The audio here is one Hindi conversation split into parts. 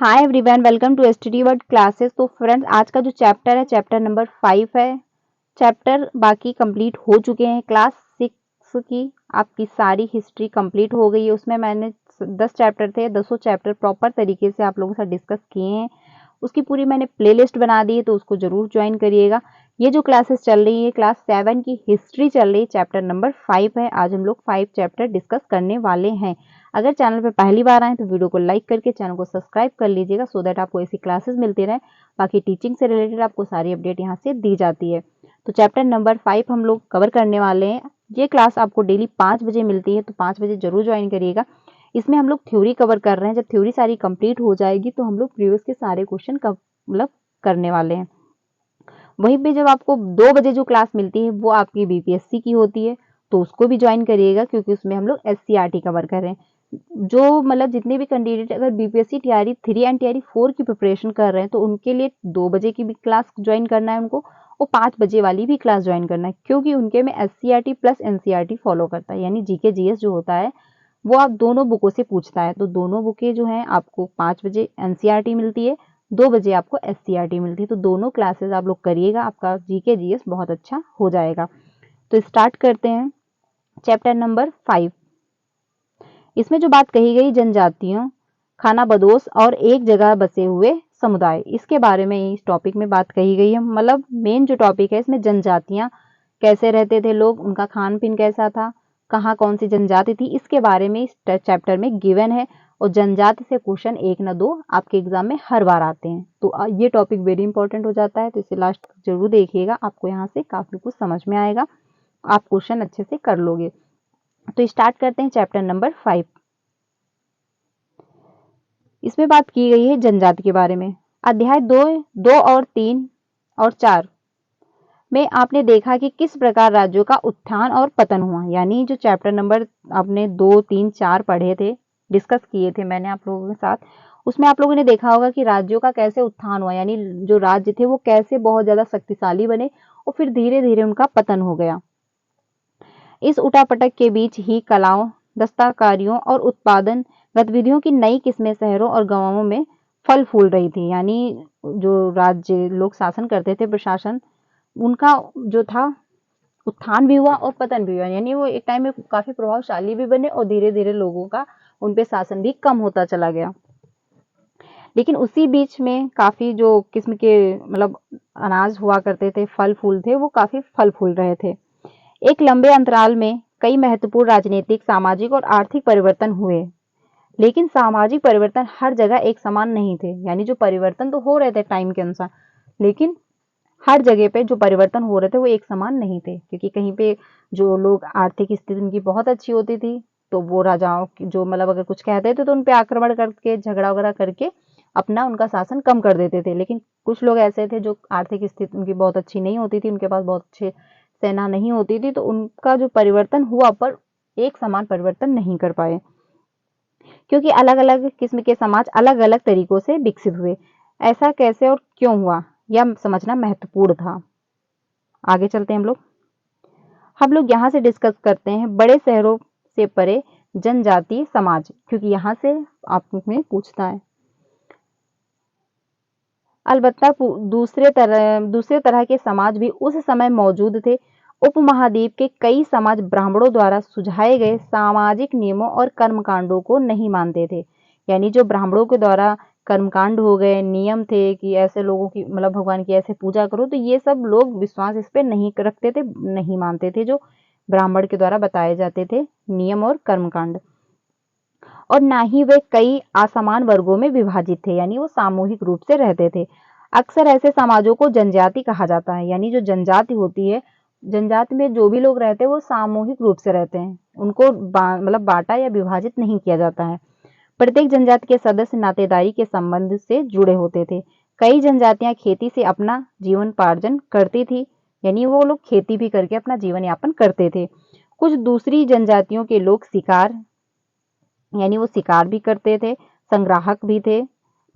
Hi everyone, welcome to STD word classes. तो फ्रेंड्स, आज का जो चैप्टर है चैप्टर नंबर 5 है। चैप्टर बाकी कंप्लीट हो चुके हैं। क्लास 6 की आपकी सारी हिस्ट्री कंप्लीट हो गई है। उसमें मैंने 10 चैप्टर थे, 10 चैप्टर प्रॉपर तरीके से आप लोगों के साथ डिस्कस किए हैं। उसकी पूरी मैंने प्लेलिस्ट बना दी है, तो उसको जरूर ज्वाइन करिएगा। ये जो क्लासेस चल रही है क्लास 7 की हिस्ट्री चल रही, चैप्टर नंबर 5 है। आज हम लोग 5 चैप्टर डिस्कस करने वाले हैं। अगर चैनल पे पहली बार आए तो वीडियो को लाइक करके चैनल को सब्सक्राइब कर लीजिएगा, सो दैट आपको ऐसी क्लासेस मिलती रहे। बाकी टीचिंग से रिलेटेड आपको सारी अपडेट यहाँ से दी जाती है। तो चैप्टर नंबर 5 हम लोग कवर करने वाले हैं। ये क्लास आपको डेली 5 बजे मिलती है, तो 5 बजे जरूर ज्वाइन करिएगा। इसमें हम लोग थ्योरी कवर कर रहे हैं। जब थ्योरी सारी कंप्लीट हो जाएगी तो हम लोग प्रीवियस के सारे क्वेश्चन मतलब करने वाले हैं। वहीं पे जब आपको 2 बजे जो क्लास मिलती है वो आपकी बीपीएससी की होती है, तो उसको भी ज्वाइन करिएगा, क्योंकि उसमें हम लोग एससीईआरटी कवर कर रहे हैं। जो मतलब जितने भी कैंडिडेट अगर बीपीएससी टीआरई 3 एंड टीआरई 4 की प्रिपरेशन कर रहे हैं, तो उनके लिए 2 बजे की भी क्लास ज्वाइन करना है उनको, और 5 बजे वाली भी क्लास ज्वाइन करना है, क्योंकि उनके में एससीईआरटी प्लस एनसीईआरटी फॉलो करता है। यानी जीके जीएस जो होता है वो आप दोनों बुकों से पूछता है। तो दोनों बुकें जो हैं आपको 5 बजे एनसीईआरटी मिलती है, 2 बजे आपको एससीईआरटी मिलती है। तो दोनों क्लासेस आप लोग करिएगा, आपका जीके जीएस बहुत अच्छा हो जाएगा। तो स्टार्ट करते हैं चैप्टर नंबर 5। इसमें जो बात कही गई जनजातियों, खानाबदोश और एक जगह बसे हुए समुदाय, इसके बारे में इस टॉपिक में बात कही गई है। मतलब मेन जो टॉपिक है इसमें जनजातियां कैसे रहते थे लोग, उनका खान पीन कैसा था, कहाँ कौन सी जनजाति थी, इसके बारे में इस चैप्टर में गिवन है। और जनजाति से क्वेश्चन 1 न 2 आपके एग्जाम में हर बार आते हैं। तो ये टॉपिक वेरी इंपॉर्टेंट हो जाता है, तो इसे लास्ट तक जरूर देखिएगा, आपको यहाँ से काफी कुछ समझ में आएगा, आप क्वेश्चन अच्छे से कर लोगे। तो स्टार्ट करते हैं चैप्टर नंबर 5। इसमें बात की गई है जनजाति के बारे में। अध्याय 2 और 3 और 4 में आपने देखा कि किस प्रकार राज्यों का उत्थान और पतन हुआ। यानी जो चैप्टर नंबर आपने 2, 3, 4 पढ़े थे, डिस्कस किए थे मैंने आप लोगों के साथ, उसमें आप लोगों ने देखा होगा कि राज्यों का कैसे उत्थान हुआ। यानी जो राज्य थे वो कैसे बहुत ज्यादा शक्तिशाली बने और फिर धीरे धीरे उनका पतन हो गया। इस उठापटक के बीच ही कलाओं, दस्तकारियों और उत्पादन गतिविधियों की नई किस्में शहरों और गांवों में फल फूल रही थी। यानी जो राज्य लोग शासन करते थे, प्रशासन, उनका जो था उत्थान भी हुआ और पतन भी हुआ। यानी वो एक टाइम में काफी प्रभावशाली भी बने और धीरे धीरे लोगों का उन पे शासन भी कम होता चला गया। लेकिन उसी बीच में काफी जो किस्म के मतलब अनाज हुआ करते थे, फल फूल थे, वो काफी फल फूल रहे थे। एक लंबे अंतराल में कई महत्वपूर्ण राजनीतिक, सामाजिक और आर्थिक परिवर्तन हुए, लेकिन सामाजिक परिवर्तन हर जगह एक समान नहीं थे। यानी जो परिवर्तन तो हो रहे थे टाइम के अनुसार, लेकिन हर जगह पे जो परिवर्तन हो रहे थे वो एक समान नहीं थे, क्योंकि कहीं पे जो लोग आर्थिक स्थिति उनकी बहुत अच्छी होती थी, तो वो राजाओं जो मतलब अगर कुछ कहते थे तो उन पे आक्रमण करके, झगड़ा वगैरह करके अपना उनका शासन कम कर देते थे। लेकिन कुछ लोग ऐसे थे जो आर्थिक स्थिति उनकी बहुत अच्छी नहीं होती थी, उनके पास बहुत अच्छे सेना नहीं होती थी, तो उनका जो परिवर्तन हुआ पर एक समान परिवर्तन नहीं कर पाए, क्योंकि अलग अलग किस्म के समाज अलग अलग तरीकों से विकसित हुए। ऐसा कैसे और क्यों हुआ, यह समझना महत्वपूर्ण था। आगे चलते हैं हम लोग यहाँ से डिस्कस करते हैं बड़े शहरों से परे जनजातीय समाज, क्योंकि यहाँ से आप में पूछता है। अलबत्ता दूसरे तरह के समाज भी उस समय मौजूद थे। उपमहाद्वीप के कई समाज ब्राह्मणों द्वारा सुझाए गए सामाजिक नियमों और कर्मकांडों को नहीं मानते थे। यानी जो ब्राह्मणों के द्वारा कर्मकांड हो गए, नियम थे कि ऐसे लोगों की मतलब भगवान की ऐसे पूजा करो, तो ये सब लोग विश्वास इस पे नहीं रखते थे, नहीं मानते थे जो ब्राह्मण के द्वारा बताए जाते थे नियम और कर्मकांड। और ना ही वे कई असमान वर्गों में विभाजित थे, यानी वो सामूहिक रूप से रहते थे। अक्सर ऐसे समाजों को जनजाति कहा जाता है। यानी जो जनजाति होती है, जनजाति में जो भी लोग रहते हैं वो सामूहिक रूप से रहते हैं, उनको मतलब बांटा या विभाजित नहीं किया जाता है। प्रत्येक जनजाति के सदस्य नातेदारी के संबंध से जुड़े होते थे। कई जनजातियां खेती से अपना जीवनोपार्जन करती थी, यानी वो लोग खेती भी करके अपना जीवन यापन करते थे। कुछ दूसरी जनजातियों के लोग शिकार, यानी वो शिकार भी करते थे, संग्राहक भी थे,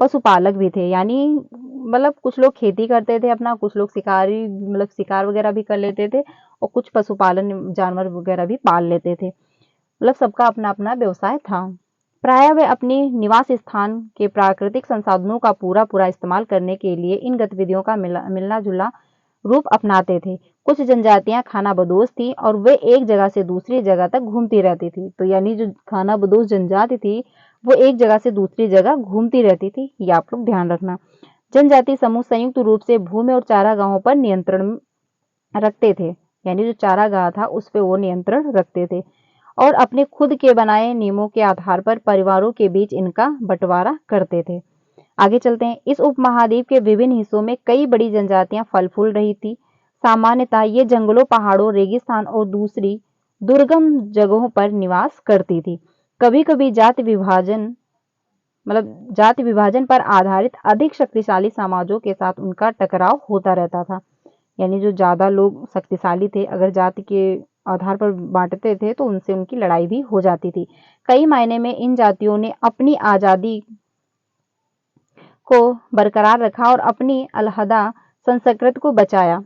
पशुपालक भी थे। यानी मतलब कुछ लोग खेती करते थे अपना, कुछ लोग शिकारी मतलब शिकार वगैरह भी कर लेते थे, और कुछ पशुपालन जानवर वगैरह भी पाल लेते थे। मतलब सबका अपना अपना व्यवसाय था। प्रायः वे अपने निवास स्थान के प्राकृतिक संसाधनों का पूरा इस्तेमाल करने के लिए इन गतिविधियों का मिलना जुलना रूप अपनाते थे। कुछ जनजातियां खानाबदोश थी और वे एक जगह से दूसरी जगह तक घूमती रहती थी। तो यानी जो खानाबदोश जनजाति थी वो एक जगह से दूसरी जगह घूमती रहती थी, ये आप लोग ध्यान रखना। जनजाति समूह संयुक्त रूप से भूमि और चारागाहों पर नियंत्रण रखते थे, यानी जो चारागाह था उस पे वो नियंत्रण रखते थे और अपने खुद के बनाए नियमों के आधार पर परिवारों के बीच इनका बंटवारा करते थे। आगे चलते हैं। इस उपमहाद्वीप के विभिन्न हिस्सों में कई बड़ी जनजातियां फल फूल रही थी। सामान्यतः ये जंगलों, पहाड़ों, रेगिस्तान और दूसरी दुर्गम जगहों पर निवास करती थी। कभी कभी जाति विभाजन पर आधारित अधिक शक्तिशाली समाजों के साथ उनका टकराव होता रहता था। यानी जो ज्यादा लोग शक्तिशाली थे, अगर जाति के आधार पर बांटते थे तो उनसे उनकी लड़ाई भी हो जाती थी। कई मायने में इन जातियों ने अपनी आजादी को बरकरार रखा और अपनी अलहदा संस्कृति को बचाया,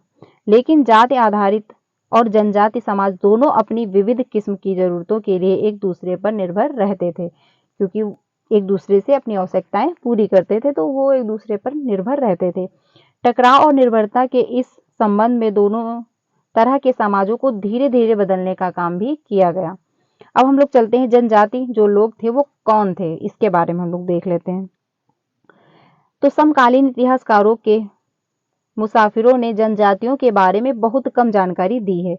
लेकिन जाति आधारित और जनजाति समाज दोनों अपनी विविध किस्म की जरूरतों के लिए एक दूसरे पर निर्भर रहते थे, क्योंकि एक दूसरे से अपनी आवश्यकताएं पूरी करते थे तो वो एक दूसरे पर निर्भर रहते थे। टकराव और निर्भरता के इस संबंध में दोनों तरह के समाजों को धीरे धीरे बदलने का काम भी किया गया। अब हम लोग चलते हैं, जनजाति जो लोग थे वो कौन थे, इसके बारे में हम लोग देख लेते हैं। तो समकालीन इतिहासकारों के मुसाफिरों ने जनजातियों के बारे में बहुत कम जानकारी दी है।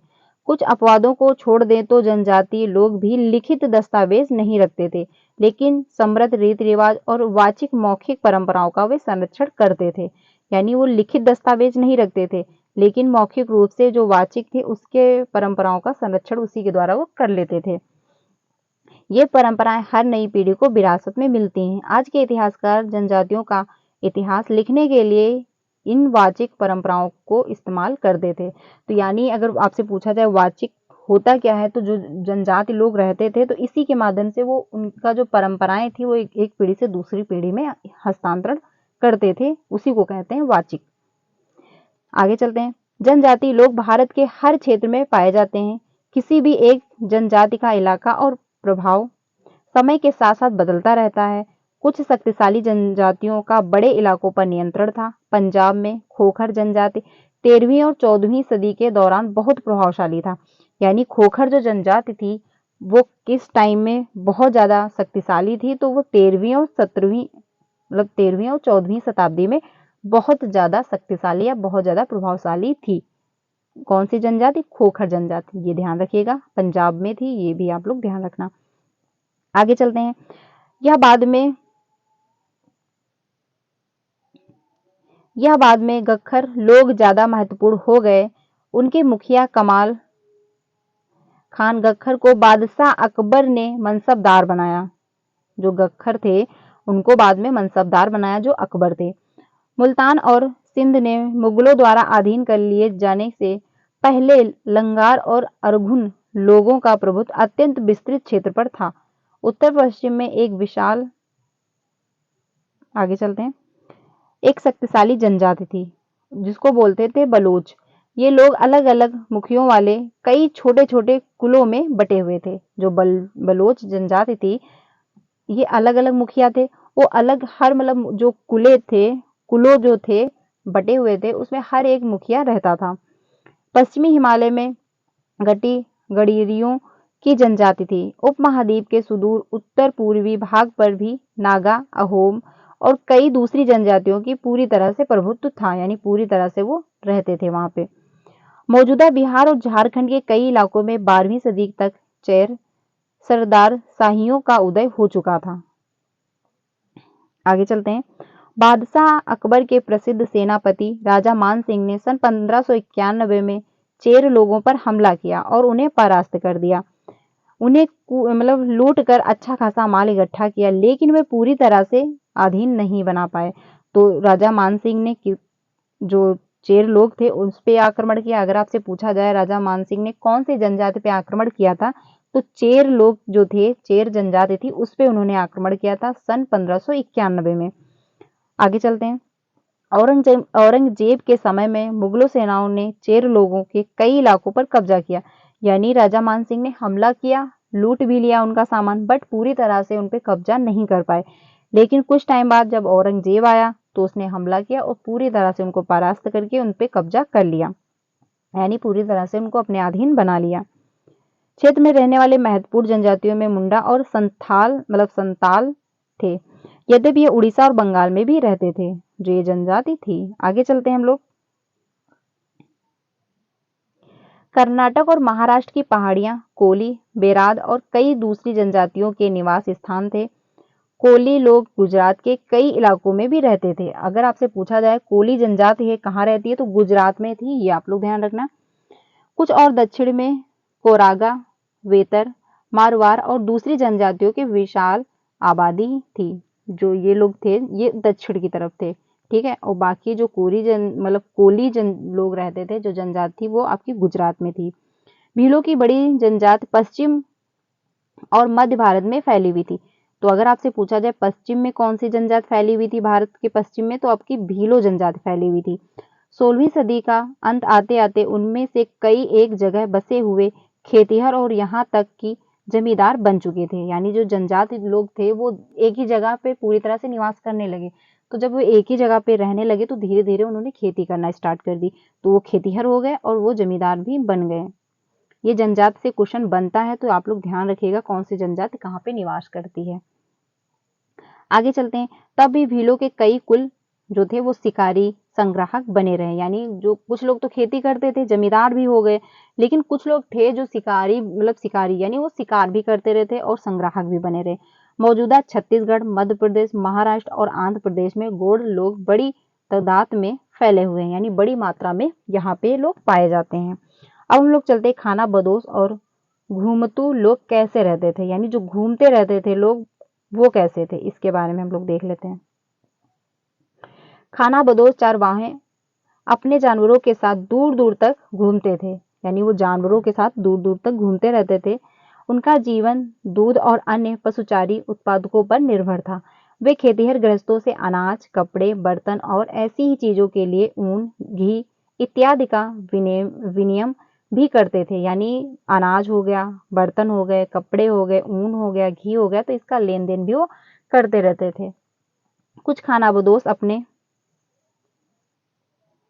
कुछ अपवादों को छोड़ दें तो जनजातीय लोग भी लिखित दस्तावेज नहीं रखते थे, लेकिन समृद्ध रीति रिवाज और वाचिक मौखिक परंपराओं का वे संरक्षण करते थे। यानी वो लिखित दस्तावेज नहीं रखते थे, लेकिन मौखिक रूप से जो वाचिक थे उसके परंपराओं का संरक्षण उसी के द्वारा वो कर लेते थे। ये परंपराएं हर नई पीढ़ी को विरासत में मिलती हैं। आज के इतिहासकार जनजातियों का इतिहास लिखने के लिए इन वाचिक परंपराओं को इस्तेमाल करते थे। तो यानी अगर आपसे पूछा जाए वाचिक होता क्या है, तो जो जनजाति लोग रहते थे तो इसी के माध्यम से वो उनका जो परंपराएं थी वो एक पीढ़ी से दूसरी पीढ़ी में हस्तांतरण करते थे, उसी को कहते हैं वाचिक। आगे चलते हैं। जनजाति लोग भारत के हर क्षेत्र में पाए जाते हैं। किसी भी एक जनजाति का इलाका और प्रभाव समय के साथ साथ बदलता रहता है। कुछ शक्तिशाली जनजातियों का बड़े इलाकों पर नियंत्रण था। पंजाब में खोखर जनजाति 13वीं और 14वीं सदी के दौरान बहुत प्रभावशाली था। यानी खोखर जो जनजाति थी वो किस टाइम में बहुत ज्यादा शक्तिशाली थी, तो वो 13वीं और 14वीं शताब्दी में बहुत ज्यादा शक्तिशाली या बहुत ज्यादा प्रभावशाली थी। कौन सी जनजाति? खोखर जनजाति, ये ध्यान रखिएगा, पंजाब में थी, ये भी आप लोग ध्यान रखना। आगे चलते हैं। यह बाद में गख्खर लोग ज्यादा महत्वपूर्ण हो गए। उनके मुखिया कमाल खान गख्खर को बादशाह अकबर ने मनसबदार बनाया। जो गख्खर थे उनको बाद में मनसबदार बनाया जो अकबर थे। मुल्तान और सिंध ने मुगलों द्वारा अधीन कर लिए जाने से पहले लंगार और अरघुन लोगों का प्रभुत्व अत्यंत विस्तृत क्षेत्र पर था। उत्तर पश्चिम में एक विशाल, आगे चलते हैं, एक शक्तिशाली जनजाति थी जिसको बोलते थे बलोच। ये लोग अलग अलग मुखियों वाले कई छोटे छोटे कुलों में बटे हुए थे। जो बलोच जनजाति थी ये अलग अलग मुखिया थे, वो अलग हर मतलब जो कुलों जो थे बटे हुए थे उसमें हर एक मुखिया रहता था। पश्चिमी हिमालय में गडीरियों की जनजाति थी। उपमहाद्वीप के सुदूर उत्तर पूर्वी भाग पर भी नागा, अहोम और कई दूसरी जनजातियों की पूरी तरह से प्रभुत्व था, यानी पूरी तरह से वो रहते थे वहां पे। मौजूदा बिहार और झारखंड के कई इलाकों में 12वीं सदी तक चेर सरदार शाहियों का उदय हो चुका था। आगे चलते हैं। बादशाह अकबर के प्रसिद्ध सेनापति राजा मान सिंह ने सन 1591 में चेर लोगों पर हमला किया और उन्हें परास्त कर दिया। उन्हें मतलब लूट कर अच्छा खासा माल इकट्ठा किया, लेकिन वे पूरी तरह से अधीन नहीं बना पाए। तो राजा मान सिंह ने जो चेर लोग थे उस पे आक्रमण किया। अगर आपसे पूछा जाए राजा मान सिंह ने कौन सी जनजाति पे आक्रमण किया था, तो चेर लोग जो थे, चेर जनजाति थी, उस पे उन्होंने आक्रमण किया था सन 1591 में। आगे चलते हैं। औरंगजेब के समय में मुगलों सेनाओं ने चेर लोगों के कई इलाकों पर कब्जा किया। यानी राजा मान सिंह ने हमला किया, लूट भी लिया उनका सामान, बट पूरी तरह से उन पे कब्जा नहीं कर पाए। लेकिन कुछ टाइम बाद जब औरंगजेब आया तो उसने हमला किया और पूरी तरह से उनको परास्त करके उन पे कब्जा कर लिया, यानी पूरी तरह से उनको अपने अधीन बना लिया। क्षेत्र में रहने वाले महत्वपूर्ण जनजातियों में मुंडा और संताल थे। यद्यपि ये उड़ीसा और बंगाल में भी रहते थे जो ये जनजाति थी। आगे चलते हैं हम लोग। कर्नाटक और महाराष्ट्र की पहाड़ियां कोली, बेराद और कई दूसरी जनजातियों के निवास स्थान थे। कोली लोग गुजरात के कई इलाकों में भी रहते थे। अगर आपसे पूछा जाए कोली जनजाति है कहाँ रहती है तो गुजरात में थी, ये आप लोग ध्यान रखना। कुछ और दक्षिण में कोरागा, वेतर, मारवाड़ और दूसरी जनजातियों की विशाल आबादी थी। जो ये लोग थे ये दक्षिण की तरफ थे, ठीक है। और बाकी जो कोली जन लोग रहते थे, जो जनजाति वो आपकी गुजरात में थी। भीलों की बड़ी जनजाति पश्चिम और मध्य भारत में फैली हुई थी। तो अगर आपसे पूछा जाए पश्चिम में कौन सी जनजाति फैली हुई थी भारत के पश्चिम में, तो आपकी भीलो जनजाति फैली हुई थी। 16वीं सदी का अंत आते आते उनमें से कई एक जगह बसे हुए खेतिहर और यहाँ तक कि जमींदार बन चुके थे। यानी जो जनजाति लोग थे वो एक ही जगह पे पूरी तरह से निवास करने लगे। तो जब वो एक ही जगह पे रहने लगे तो धीरे धीरे उन्होंने खेती करना स्टार्ट कर दी, तो वो खेतिहर हो गए और वो जमींदार भी बन गए। ये जनजाति से क्वेश्चन बनता है, तो आप लोग ध्यान रखिएगा कौन सी जनजाति कहाँ पे निवास करती है। आगे चलते हैं। तब भी भीलों के कई कुल जो थे वो शिकारी संग्राहक बने रहे। यानी जो कुछ लोग तो खेती करते थे, जमींदार भी हो गए, लेकिन कुछ लोग थे जो शिकारी यानी वो शिकार भी करते रहते और संग्राहक भी बने रहे। मौजूदा छत्तीसगढ़, मध्य प्रदेश, महाराष्ट्र और आंध्र प्रदेश में गोंड लोग बड़ी तादाद में फैले हुए हैं, यानी बड़ी मात्रा में यहाँ पे लोग पाए जाते हैं। अब हम लोग चलते खाना बदोश और घूमतू लोग कैसे रहते थे, यानी जो घूमते रहते थे लोग वो कैसे थे, इसके बारे में हम लोग देख लेते हैं। खाना बदोश चारवाहे अपने जानवरों के साथ दूर दूर तक घूमते थे, यानी वो जानवरों के साथ दूर दूर तक घूमते रहते थे। उनका जीवन दूध और अन्य पशुचारी उत्पादकों पर निर्भर था। वे खेतिहर गृहस्थों से अनाज, कपड़े, बर्तन और ऐसी ही चीजों के लिए ऊन, घी इत्यादि का विनियम भी करते थे। यानी अनाज हो गया, बर्तन हो गए, कपड़े हो गए, ऊन हो गया, घी हो गया, तो इसका लेन देन भी वो करते रहते थे। कुछ खानाबदोश अपने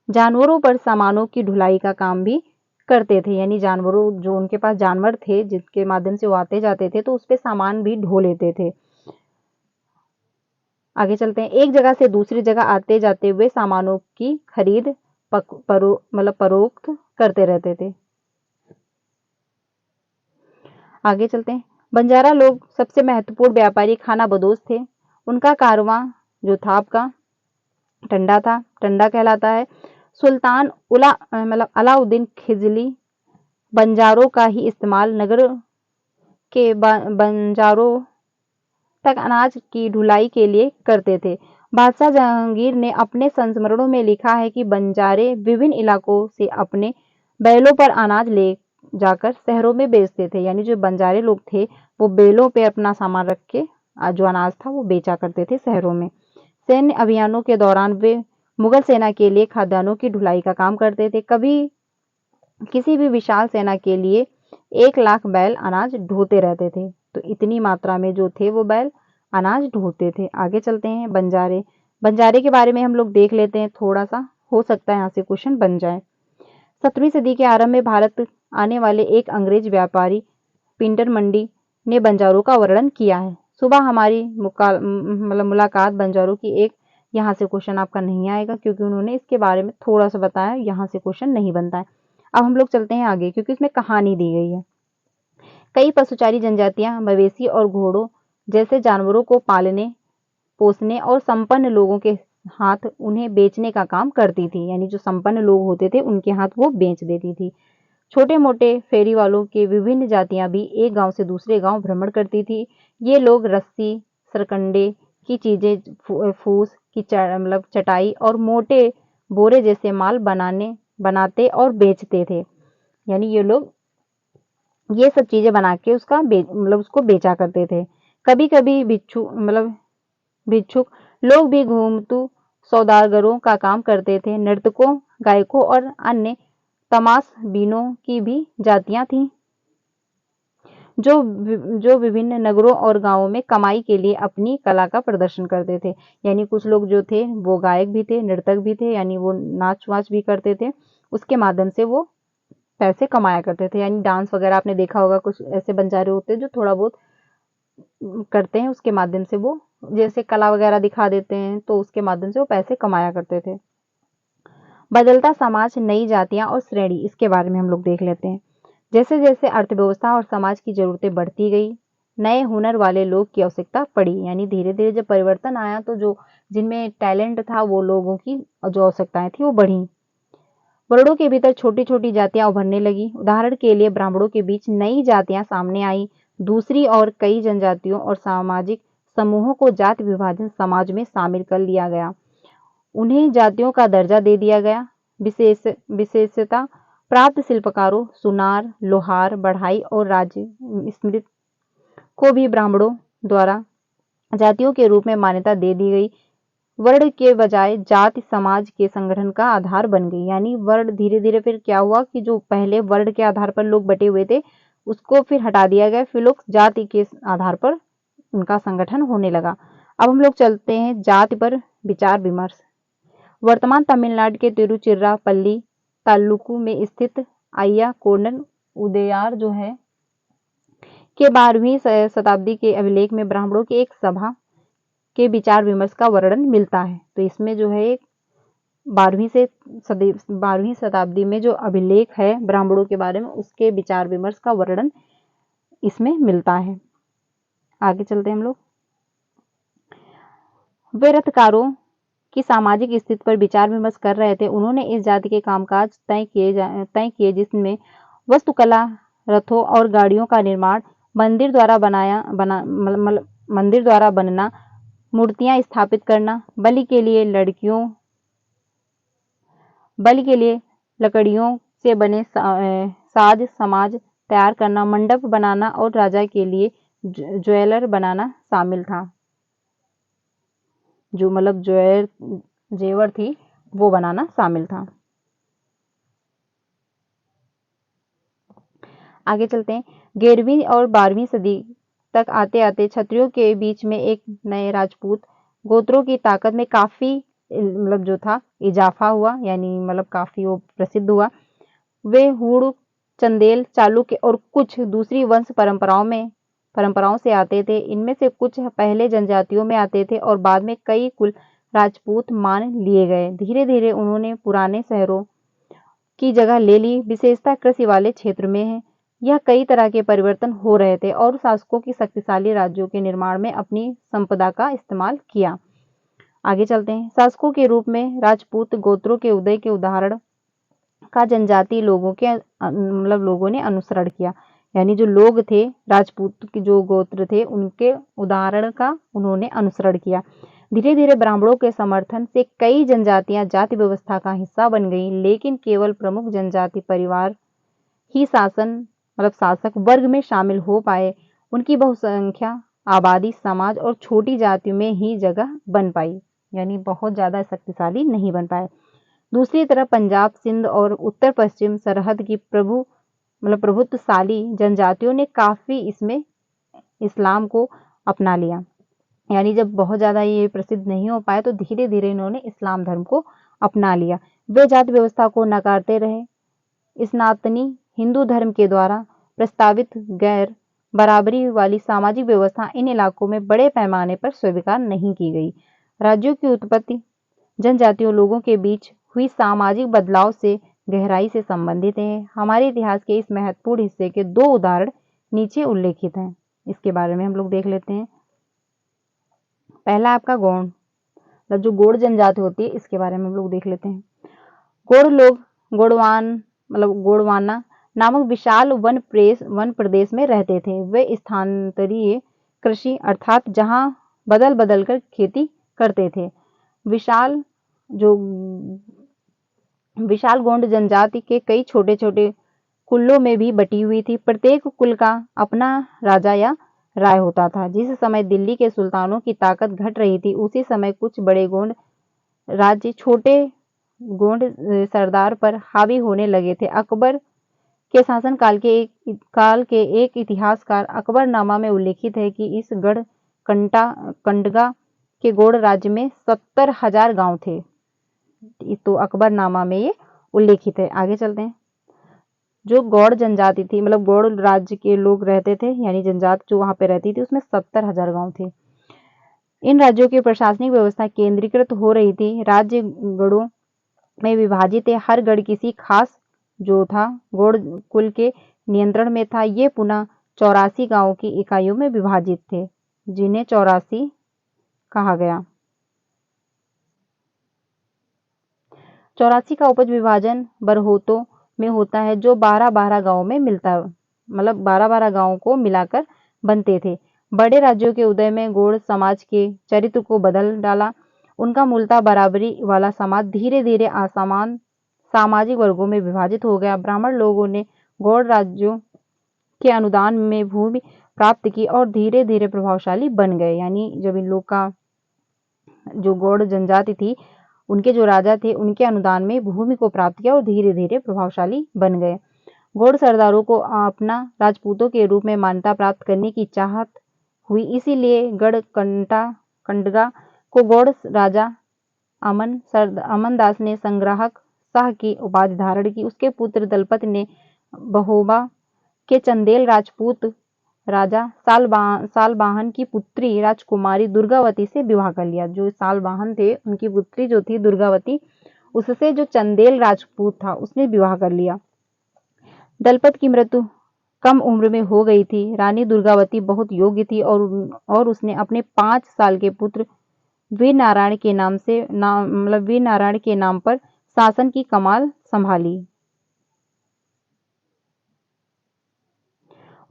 जानवरों पर सामानों की ढुलाई का काम भी करते थे। यानी जानवरों जो उनके पास जानवर थे जिसके माध्यम से वो आते जाते थे तो उस पे सामान भी ढो लेते थे। आगे चलते हैं। एक जगह से दूसरी जगह आते जाते हुए सामानों की खरीद परोक्त करते रहते थे। आगे चलते हैं। बंजारा लोग सबसे महत्वपूर्ण व्यापारी खानाबदोश थे। उनका कारवां जो था आपका टंडा था, टंडा कहलाता है। सुल्तान अलाउद्दीन खिलजी बंजारों का ही इस्तेमाल नगर के बंजारों तक अनाज की ढुलाई के लिए करते थे। बादशाह जहांगीर ने अपने संस्मरणों में लिखा है कि बंजारे विभिन्न इलाकों से अपने बैलों पर अनाज ले जाकर शहरों में बेचते थे। यानी जो बंजारे लोग थे वो बैलों पे अपना सामान रख के जो अनाज था वो बेचा करते थे शहरों में। सैन्य अभियानों के दौरान वे मुगल सेना के लिए खाद्यान्नों की ढुलाई का काम करते थे। कभी किसी भी विशाल सेना के लिए 1 लाख बैल अनाज ढोते रहते थे। तो इतनी मात्रा में जो थे वो बैल अनाज ढोते थे। आगे चलते हैं। बंजारे बंजारे के बारे में हम लोग देख लेते हैं थोड़ा सा, हो सकता है यहाँ से क्वेश्चन बन जाए। 17वीं सदी के आरंभ में भारत आने वाले एक अंग्रेज व्यापारी पिंटर मंडी ने बंजारों का वर्णन किया है। सुबह हमारी मुलाकात बंजारों की एक, यहाँ से क्वेश्चन आपका नहीं आएगा क्योंकि उन्होंने इसके बारे में थोड़ा सा बताया, यहाँ से क्वेश्चन नहीं बनता है। अब हम लोग चलते हैं आगे क्योंकि इसमें कहानी दी गई है। कई पशुचारी जनजातियां मवेशी और घोड़ों जैसे जानवरों को पालने पोसने और संपन्न लोगों के हाथ उन्हें बेचने का काम करती थी। यानी जो संपन्न लोग होते थे उनके हाथ वो बेच देती थी। छोटे मोटे फेरी वालों के विभिन्न जातियां भी एक गांव से दूसरे गांव भ्रमण करती थी। ये लोग रस्सी, सरकंडे की चीजें, फूस की चटाई और मोटे बोरे जैसे माल बनाते और बेचते थे। यानी ये लोग ये सब चीजें बना के उसको बेचा करते थे। कभी कभी भिक्षुक लोग भी घूमतू सौदागरों का काम करते थे। नर्तकों, गायकों और अन्य तमाशबीनों की भी जातियां थीं। जो विभिन्न नगरों और गांवों में कमाई के लिए अपनी कला का प्रदर्शन करते थे। यानी कुछ लोग जो थे वो गायक भी थे, नर्तक भी थे, यानी वो नाच वाच भी करते थे, उसके माध्यम से वो पैसे कमाया करते थे। यानी डांस वगैरह आपने देखा होगा, कुछ ऐसे बंजारे होते हैं जो थोड़ा बहुत करते हैं, उसके माध्यम से वो जैसे कला वगैरह दिखा देते हैं, तो उसके माध्यम से वो पैसे कमाया करते थे। बदलता समाज, नई जातियां और श्रेणी, इसके बारे में हम लोग देख लेते हैं। जैसे जैसे अर्थव्यवस्था और समाज की जरूरतें बढ़ती गई, नए हुनर वाले लोग की आवश्यकता पड़ी। यानी धीरे धीरे जब परिवर्तन आया तो जो जिनमें टैलेंट था वो लोगों की जो आवश्यकताएं थी वो बढ़ी। वर्णों के भीतर छोटी छोटी जातियां उभरने लगी। उदाहरण के लिए ब्राह्मणों के बीच नई जातियां सामने आई। दूसरी और कई जनजातियों और सामाजिक समूहों को जाति विभाजन समाज में शामिल कर लिया गया। उन्हें जातियों का दर्जा दे दिया गया। विशेषता प्राप्त शिल्पकारों, सुनार, लोहार, बढ़ाई और राज्य स्मृत को भी ब्राह्मणों द्वारा जातियों के रूप में मान्यता दे दी गई। वर्ण के बजाय जाति समाज के संगठन का आधार बन गई। यानी वर्ण धीरे धीरे फिर क्या हुआ कि जो पहले वर्ण के आधार पर लोग बटे हुए थे उसको फिर हटा दिया गया, फिर लोग जाति के आधार पर उनका संगठन होने लगा। अब हम लोग चलते हैं जाति पर विचार विमर्श। वर्तमान तमिलनाडु के तिरुचिरापल्ली तालुकू में स्थित अय्या कोंडन उदयार जो है के 12वीं शताब्दी के अभिलेख में ब्राह्मणों की एक सभा के विचार विमर्श का वर्णन मिलता है। तो इसमें जो है 12वीं शताब्दी में जो अभिलेख है ब्राह्मणों के बारे में उसके विचार विमर्श का वर्णन इसमें मिलता है। आगे चलते हैं हम लोग। वे रथकारों की सामाजिक स्थिति पर विचार विमर्श कर रहे थे। उन्होंने इस जाति के कामकाज तय किए जिसमें वस्तुकला, रथों और गाड़ियों का निर्माण, मंदिर द्वारा बनना, मूर्तियां स्थापित करना, बलि के लिए लकड़ियों से बने साज समाज तैयार करना, मंडप बनाना और राजा के लिए ज्वेलर बनाना शामिल था। जो मतलब जेवर थी वो बनाना शामिल था। आगे चलते हैं। 11वीं और 12वीं सदी तक आते आते क्षत्रियों के बीच में एक नए राजपूत गोत्रों की ताकत में काफी मतलब जो था इजाफा हुआ। यानी मतलब काफी वो प्रसिद्ध हुआ। वे हुड़, चंदेल, चालुक्य और कुछ दूसरी वंश परंपराओं से आते थे। इनमें से कुछ पहले जनजातियों में आते थे और बाद में कई कुल राजपूत मान लिए गए। धीरे धीरे उन्होंने पुराने शहरों की जगह ले ली। विशेषता कृषि वाले क्षेत्र में है। यह कई तरह के परिवर्तन हो रहे थे और शासकों की शक्तिशाली राज्यों के निर्माण में अपनी संपदा का इस्तेमाल किया। आगे चलते हैं। शासकों के रूप में राजपूत गोत्रों के उदय के उदाहरण का जनजातीय लोगों ने अनुसरण किया। यानी जो लोग थे राजपूत के जो गोत्र थे उनके उदाहरण का उन्होंने अनुसरण किया। धीरे धीरे ब्राह्मणों के समर्थन से कई जनजातियां जाति व्यवस्था का हिस्सा बन गई, लेकिन केवल प्रमुख जनजाति परिवार ही शासक वर्ग में शामिल हो पाए। उनकी बहुसंख्या आबादी समाज और छोटी जातियों में ही जगह बन पाई। यानी बहुत ज्यादा शक्तिशाली नहीं बन पाए। दूसरी तरफ पंजाब, सिंध और उत्तर पश्चिम सरहद की प्रभुत्वशाली जनजातियों ने काफी इसमें इस्लाम को अपना लिया। यानी जब बहुत ज्यादा ये प्रसिद्ध नहीं हो पाए तो धीरे धीरे इन्होंने इस्लाम धर्म को अपना लिया। वे जाति व्यवस्था को नकारते रहे। सनातनी हिंदू धर्म के द्वारा प्रस्तावित गैर बराबरी वाली सामाजिक व्यवस्था इन इलाकों में बड़े पैमाने पर स्वीकार नहीं की गई। राज्यों की उत्पत्ति जनजातीय लोगों के बीच हुई सामाजिक बदलाव से गहराई से संबंधित है। हमारे इतिहास के इस महत्वपूर्ण हिस्से के 2 उदाहरण नीचे उल्लेखित हैं। इसके बारे में हम लोग देख लेते हैं। पहला आपका गौड़, जो गौड़ जनजाति होती है इसके बारे में हम लोग देख लेते हैं। गौड़ लोग गोंडवाना नामक विशाल वन प्रदेश में रहते थे। वे स्थानांतरीय कृषि अर्थात जहां बदल बदल कर खेती करते थे। विशाल गोंड जनजाति के कई छोटे छोटे कुलों में भी बटी हुई थी। प्रत्येक कुल का अपना राजा या राय होता था। जिस समय दिल्ली के सुल्तानों की ताकत घट रही थी उसी समय कुछ बड़े गोंड राज्य छोटे गोंड सरदार पर हावी होने लगे थे। अकबर के शासन काल के एक इतिहासकार अकबरनामा में उल्लेखित है कि इस गढ़ कंडगा के गौड़ राज्य में 70,000 गांव थे। तो अकबरनामा में ये उल्लेखित है। आगे चलते हैं। जो गौड़ जनजाति थी, मतलब गौड़ राज्य के लोग रहते थे, यानी जनजाति जो वहां पे रहती थी, उसमें 70,000 गांव थे। इन राज्यों की प्रशासनिक व्यवस्था केंद्रीकृत हो रही थी। राज्य गढ़ों में विभाजित है। हर गढ़ किसी खास जो था गौड़ कुल के नियंत्रण में था। ये पुनः 84 गांवों की इकाइयों में विभाजित थे, जिन्हें 84 कहा गया। 84 का उपज विभाजन बरहोतों में होता है, जो 12-12 गांवों में मिलता है, मतलब 12-12 गांवों को मिलाकर बनते थे। बड़े राज्यों के उदय में गौड़ समाज के चरित्र को बदल डाला। उनका मूलतः बराबरी वाला समाज धीरे धीरे असमान सामाजिक वर्गों में विभाजित हो गया। ब्राह्मण लोगों ने गौड़ राज्यों के अनुदान में भूमि प्राप्त की और धीरे धीरे प्रभावशाली बन गए। यानी जब इन लोग का जो गौड़ जनजाति थी, उनके जो राजा थे, उनके अनुदान में भूमि को प्राप्त किया और धीरे धीरे प्रभावशाली बन गए। गौड़ सरदारों को अपना राजपूतों के रूप में मान्यता प्राप्त करने की चाहत हुई, इसीलिए गढ़ कंडगा को गौड़ राजा अमन दास ने संग्राहक शाह की उपाधि धारण की। उसके पुत्र दलपत ने बहोबा के चंदेल राजपूत राजा सालबाहन की पुत्री राजकुमारी दुर्गावती से विवाह कर लिया। जो सालबाहन थे, उनकी पुत्री जो थी दुर्गावती, उससे जो चंदेल राजपूत था उसने विवाह कर लिया। दलपत की मृत्यु कम उम्र में हो गई थी। रानी दुर्गावती बहुत योग्य थी और उसने अपने 5 साल के पुत्र वीर नारायण के नाम पर शासन की कमान संभाली।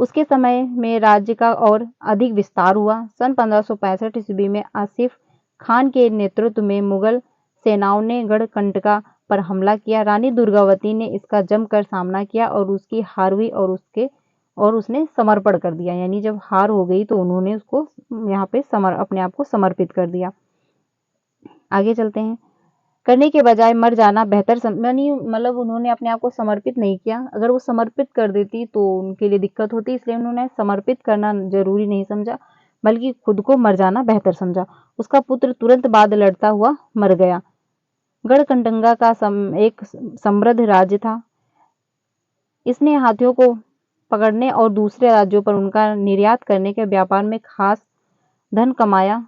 उसके समय में राज्य का और अधिक विस्तार हुआ। सन 1565 ईस्वी में आसिफ खान के नेतृत्व में मुगल सेनाओं ने गढ़कंटका पर हमला किया। रानी दुर्गावती ने इसका जमकर सामना किया और उसकी हार हुई और उसने समर्पण कर दिया। यानी जब हार हो गई तो उन्होंने उसको यहाँ पे अपने आप को समर्पित कर दिया। आगे चलते हैं। करने के बजाय मर जाना बेहतर मतलब उन्होंने अपने आप को समर्पित नहीं किया। अगर वो समर्पित कर देती तो उनके लिए दिक्कत होती, इसलिए उन्होंने समर्पित करना जरूरी नहीं समझा, बल्कि खुद को मर जाना बेहतर समझा। उसका पुत्र तुरंत बाद लड़ता हुआ मर गया। गढ़कंडगा का एक समृद्ध राज्य था। इसने हाथियों को पकड़ने और दूसरे राज्यों पर उनका निर्यात करने के व्यापार में खास धन कमाया।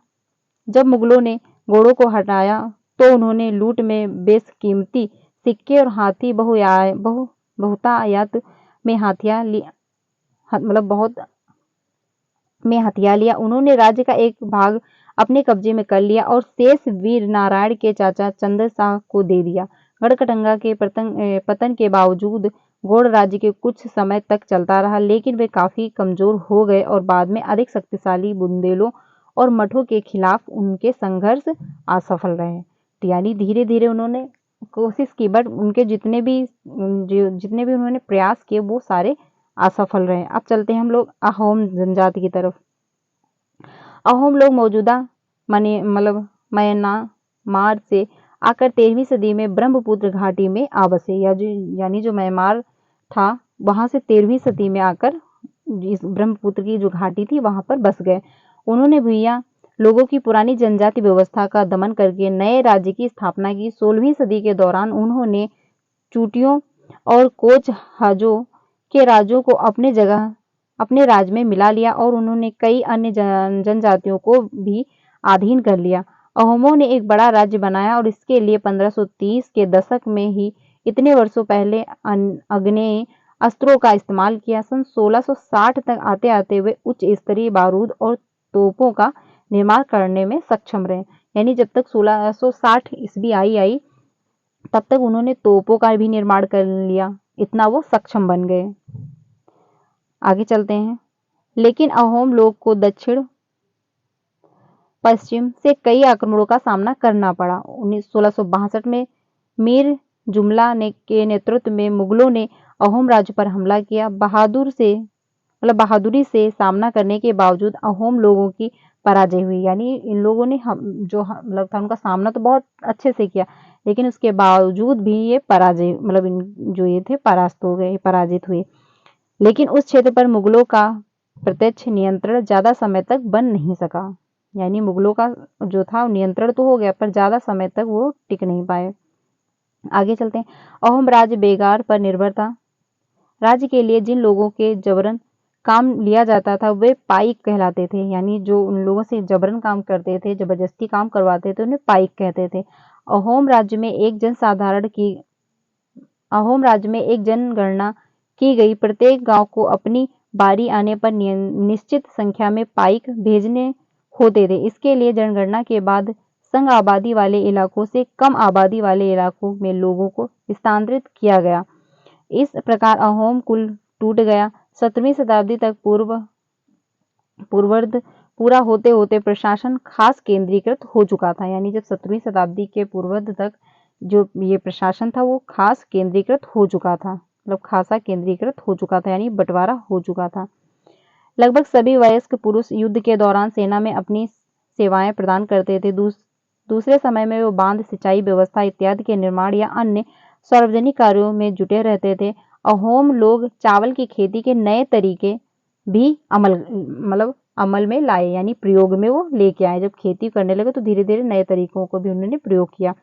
जब मुगलों ने घोड़ों को हटाया तो उन्होंने लूट में बेशकीमती सिक्के और हाथी बहुतायत में हथिया लिया। उन्होंने राज्य का एक भाग अपने कब्जे में कर लिया और शेष वीर नारायण के चाचा चंद्र शाह को दे दिया। गढ़कंडगा के पतन के बावजूद गौड़ राज्य के कुछ समय तक चलता रहा, लेकिन वे काफी कमजोर हो गए और बाद में अधिक शक्तिशाली बुंदेलों और मठों के खिलाफ उनके संघर्ष असफल रहे। तो यानी धीरे धीरे उन्होंने कोशिश की, बट उनके जितने भी उन्होंने प्रयास किए वो सारे असफल रहे। अब चलते हैं हम लोग अहोम जनजाति की तरफ। अहोम लोग मौजूदा म्यांमार से आकर 13वीं सदी में ब्रह्मपुत्र घाटी में आ बसे। यानी जो म्यांमार था वहां से 13वीं सदी में आकर इस ब्रह्मपुत्र की जो घाटी थी वहां पर बस गए। उन्होंने भूया लोगों की पुरानी जनजाति व्यवस्था का दमन करके नए राज्य की स्थापना की। 16वीं सदी के दौरान उन्होंने चूटियों और कोच हाजों के राज्यों को अपने राज्य में मिला लिया और उन्होंने कई अन्य जनजातियों को भी अधीन कर लिया। अहोमों ने एक बड़ा राज्य बनाया और इसके लिए 1530 के दशक में ही इतने वर्षों पहले आग्नेय अस्त्रों का इस्तेमाल किया। सन 1660 तक आते आते वे उच्च स्तरीय बारूद और तोपों का निर्माण करने में सक्षम रहे। यानी जब तक 1660 ईस्वी आई तब तक उन्होंने तोपों का भी निर्माण कर लिया, इतना वो सक्षम बन गए। आगे चलते हैं। लेकिन अहोम लोग को दक्षिण पश्चिम से कई आक्रमणों का सामना करना पड़ा। 1662 में मीर जुमला के नेतृत्व में मुगलों ने अहोम राज्य पर हमला किया। बहादुरी से सामना करने के बावजूद अहोम लोगों की पराजय हुई। यानी इन लोगों ने मतलब था उनका सामना तो बहुत अच्छे से किया, लेकिन उसके बावजूद भी ये पराजय मतलब जो ये थे परास्त हो गए, पराजित हुए। लेकिन उस क्षेत्र पर मुगलों का प्रत्यक्ष नियंत्रण ज्यादा समय तक बन नहीं सका। यानी मुगलों का जो था नियंत्रण तो हो गया, पर ज्यादा समय तक वो टिक नहीं पाए। आगे चलते हैं। अहोम राज्य बेगार पर निर्भर था। राज्य के लिए जिन लोगों के जबरन काम लिया जाता था वे पाइक कहलाते थे। यानी जो उन लोगों से जबरन काम करते थे, जबरदस्ती काम करवाते थे, उन्हें पाइक कहते थे। अहोम राज्य में एक जनगणना की गई। प्रत्येक गांव को अपनी बारी आने पर निश्चित संख्या में पाइक भेजने होते थे। इसके लिए जनगणना के बाद संग आबादी वाले इलाकों से कम आबादी वाले इलाकों में लोगों को स्थानांतरित किया गया। इस प्रकार अहोम कुल टूट गया। 17वीं शताब्दी तक पूर्वार्ध पूरा होते होते प्रशासन खास केंद्रीकृत हो चुका था। यानी जब 17वीं शताब्दी के पूर्वार्ध तक जो ये प्रशासन था वो खास केंद्रीकृत हो चुका था, मतलब खासा केंद्रीकृत हो चुका था, यानी बंटवारा हो चुका था। लगभग सभी वयस्क पुरुष युद्ध के दौरान सेना में अपनी सेवाएं प्रदान करते थे। दूसरे समय में वो बांध, सिंचाई व्यवस्था इत्यादि के निर्माण या अन्य सार्वजनिक कार्यों में जुटे रहते थे। अहोम लोग चावल की खेती के नए तरीके भी अमल में लाए, यानी प्रयोग में वो लेके आए। जब खेती करने लगे तो धीरे धीरे नए तरीकों को भी उन्होंने प्रयोग किया।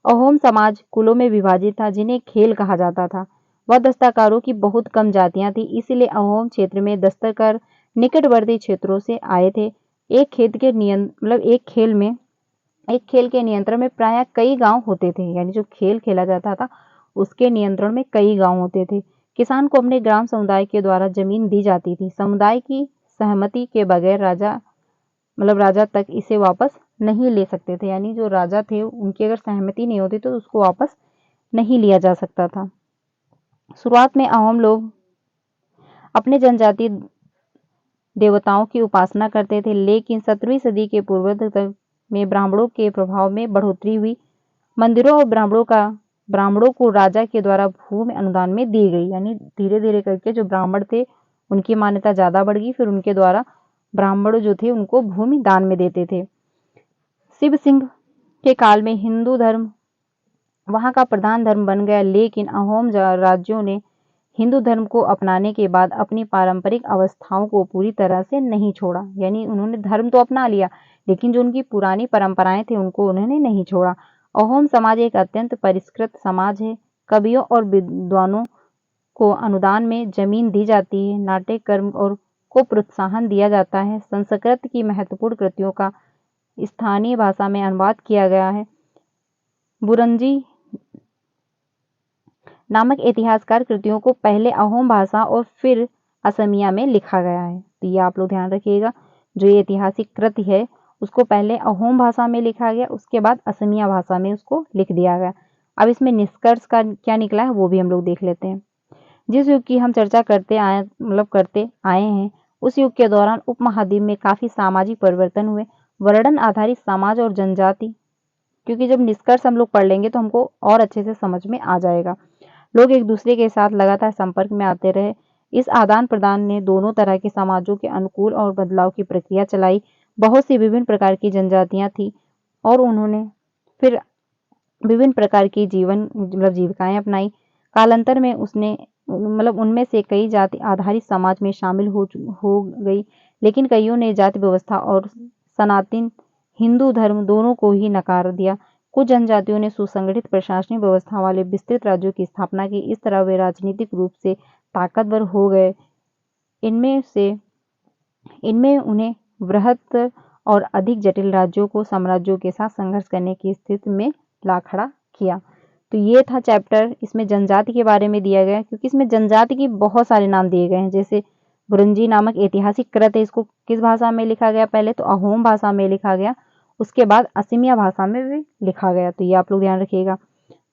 अहोम समाज कुलों में विभाजित था, जिन्हें खेल कहा जाता था। वह दस्तकारों की बहुत कम जातियां थी, इसलिए अहोम क्षेत्र में दस्तकार निकटवर्ती क्षेत्रों से आए थे। एक खेल के नियंत्रण में प्रायः कई गांव होते थे। यानी जो खेल खेला जाता था उसके नियंत्रण में कई गांव होते थे। किसान को अपने ग्राम समुदाय के द्वारा जमीन दी जाती थी। समुदाय की सहमति के बगैर राजा तक इसे वापस नहीं ले सकते थे। यानी जो राजा थे उनकी अगर सहमति नहीं होती तो उसको वापस नहीं लिया जा सकता था। शुरुआत में अहोम लोग अपने जनजातीय देवताओं की उपासना करते थे, लेकिन 17वीं सदी के पूर्वार्ध तक में ब्राह्मणों के प्रभाव में बढ़ोतरी हुई। मंदिरों और ब्राह्मणों को राजा के द्वारा भूमि अनुदान में दी गई। यानी धीरे धीरे करके जो ब्राह्मण थे उनकी मान्यता ज्यादा बढ़ गई, फिर उनके द्वारा ब्राह्मण जो थे उनको भूमि दान में देते थे। शिव सिंह के काल में हिंदू धर्म वहां का प्रधान धर्म बन गया, लेकिन अहोम राज्यों ने हिंदू धर्म को अपनाने के बाद अपनी पारंपरिक अवस्थाओं को पूरी तरह से नहीं छोड़ा। यानी उन्होंने धर्म तो अपना लिया, लेकिन जो उनकी पुरानी परंपराएं थी उनको उन्होंने नहीं छोड़ा। अहोम समाज एक अत्यंत परिष्कृत समाज है। कवियों और विद्वानों को अनुदान में जमीन दी जाती है। नाट्य कर्म को प्रोत्साहन दिया जाता है। संस्कृत की महत्वपूर्ण कृतियों का स्थानीय भाषा में अनुवाद किया गया है। बुरंजी नामक इतिहासकार कृतियों को पहले अहोम भाषा और फिर असमिया में लिखा गया है। तो ये आप लोग ध्यान रखिएगा, जो ये ऐतिहासिक कृति है उसको पहले अहोम भाषा में लिखा गया, उसके बाद असमिया भाषा में उसको लिख दिया गया। अब इसमें निष्कर्ष का क्या निकला है वो भी हम लोग देख लेते हैं। जिस युग की हम चर्चा करते आए हैं उस युग के दौरान उपमहाद्वीप में काफी सामाजिक परिवर्तन हुए। वर्णन आधारित समाज और जनजाति, क्योंकि जब निष्कर्ष हम लोग पढ़ लेंगे तो हमको और अच्छे से समझ में आ जाएगा। लोग एक दूसरे के साथ लगातार संपर्क में आते रहे। इस आदान प्रदान ने दोनों तरह के समाजों के अनुकूल और बदलाव की प्रक्रिया चलाई। बहुत सी विभिन्न प्रकार की जनजातियां थी और उन्होंने फिर विभिन्न प्रकार की जीविकाएं अपनाई। कालांतर में उनमें से कई जाति आधारित समाज में शामिल हो गई, लेकिन कईयों ने जाति व्यवस्था और सनातन हिंदू धर्म दोनों को ही नकार दिया। कुछ जनजातियों ने सुसंगठित प्रशासनिक व्यवस्था वाले विस्तृत राज्यों की स्थापना की। इस तरह वे राजनीतिक रूप से ताकतवर हो गए। इनमें उन्हें वृहत और अधिक जटिल राज्यों को साम्राज्यों के साथ संघर्ष करने की स्थिति में ला खड़ा किया। तो ये था चैप्टर, इसमें जनजाति के बारे में दिया गया, क्योंकि इसमें जनजाति की बहुत सारे नाम दिए गए हैं। जैसे बुरंजी नामक ऐतिहासिक कृत है, इसको किस भाषा में लिखा गया, पहले तो अहोम भाषा में लिखा गया, उसके बाद असमिया भाषा में भी लिखा गया। तो ये आप लोग ध्यान रखिएगा।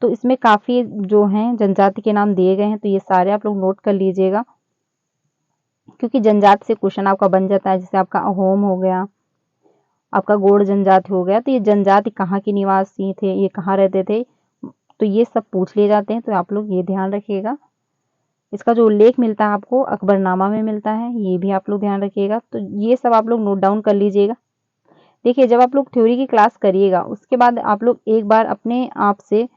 तो इसमें काफी जो हैं जनजाति के नाम दिए गए हैं, तो ये सारे आप लोग नोट कर लीजिएगा, क्योंकि जनजाति से क्वेश्चन आपका बन जाता है। जैसे आपका अहोम हो गया, आपका गोंड जनजाति हो गया, तो ये जनजाति कहाँ के निवासी थे, ये कहाँ रहते थे, तो ये सब पूछ लिए जाते हैं। तो आप लोग ये ध्यान रखिएगा। इसका जो उल्लेख मिलता है आपको अकबरनामा में मिलता है, ये भी आप लोग ध्यान रखिएगा। तो ये सब आप लोग नोट डाउन कर लीजिएगा। देखिए जब आप लोग थ्योरी की क्लास करिएगा उसके बाद आप लोग एक बार अपने आप से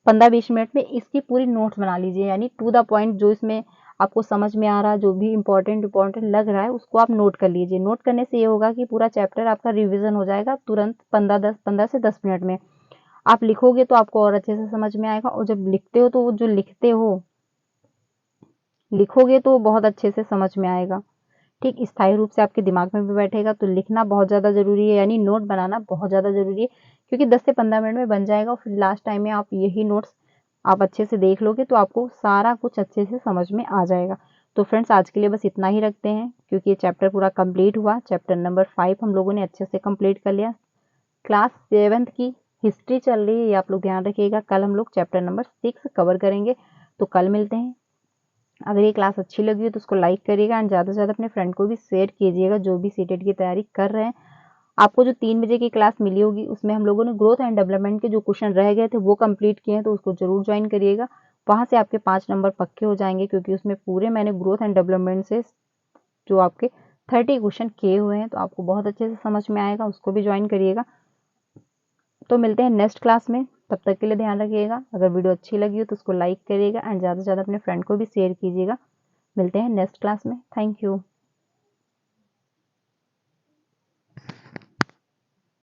15-20 मिनट में इसकी पूरी नोट्स बना लीजिए, यानी टू द पॉइंट जो इसमें आपको समझ में आ रहा है, जो भी इम्पोर्टेंट लग रहा है उसको आप नोट कर लीजिए। नोट करने से ये होगा कि पूरा चैप्टर आपका रिवीजन हो जाएगा तुरंत 15 से 10 मिनट में। आप लिखोगे तो आपको और अच्छे से समझ में आएगा, और जब लिखते हो तो वो जो लिखोगे तो बहुत अच्छे से समझ में आएगा। ठीक स्थायी रूप से आपके दिमाग में भी बैठेगा। तो लिखना बहुत ज़्यादा ज़रूरी है, यानी नोट बनाना बहुत ज़्यादा ज़रूरी है, क्योंकि 10 से 15 मिनट में बन जाएगा और फिर लास्ट टाइम में आप यही नोट्स आप अच्छे से देख लोगे तो आपको सारा कुछ अच्छे से समझ में आ जाएगा। तो फ्रेंड्स आज के लिए बस इतना ही रखते हैं, क्योंकि ये चैप्टर पूरा कंप्लीट हुआ। चैप्टर नंबर 5 हम लोगों ने अच्छे से कंप्लीट कर लिया। क्लास 7th की हिस्ट्री चल रही है, ये आप लोग ध्यान रखिएगा। कल हम लोग चैप्टर नंबर 6 कवर करेंगे। तो कल मिलते हैं। अगर ये क्लास अच्छी लगी हो तो उसको लाइक करिएगा एंड ज़्यादा से ज़्यादा अपने फ्रेंड को भी शेयर कीजिएगा जो भी सीटेट की तैयारी कर रहे हैं। आपको जो 3 बजे की क्लास मिली होगी उसमें हम लोगों ने ग्रोथ एंड डेवलपमेंट के जो क्वेश्चन रह गए थे वो कंप्लीट किए हैं, तो उसको जरूर ज्वाइन करिएगा। वहाँ से आपके 5 नंबर पक्के हो जाएंगे, क्योंकि उसमें पूरे मैंने ग्रोथ एंड डेवलपमेंट से जो आपके 30 क्वेश्चन किए हुए हैं, तो आपको बहुत अच्छे से समझ में आएगा। उसको भी ज्वाइन करिएगा। तो मिलते हैं नेक्स्ट क्लास में, तब तक के लिए ध्यान रखिएगा। अगर वीडियो अच्छी लगी हो तो उसको लाइक करिएगा एंड ज़्यादा से ज़्यादा अपने फ्रेंड को भी शेयर कीजिएगा। मिलते हैं नेक्स्ट क्लास में। Thank you.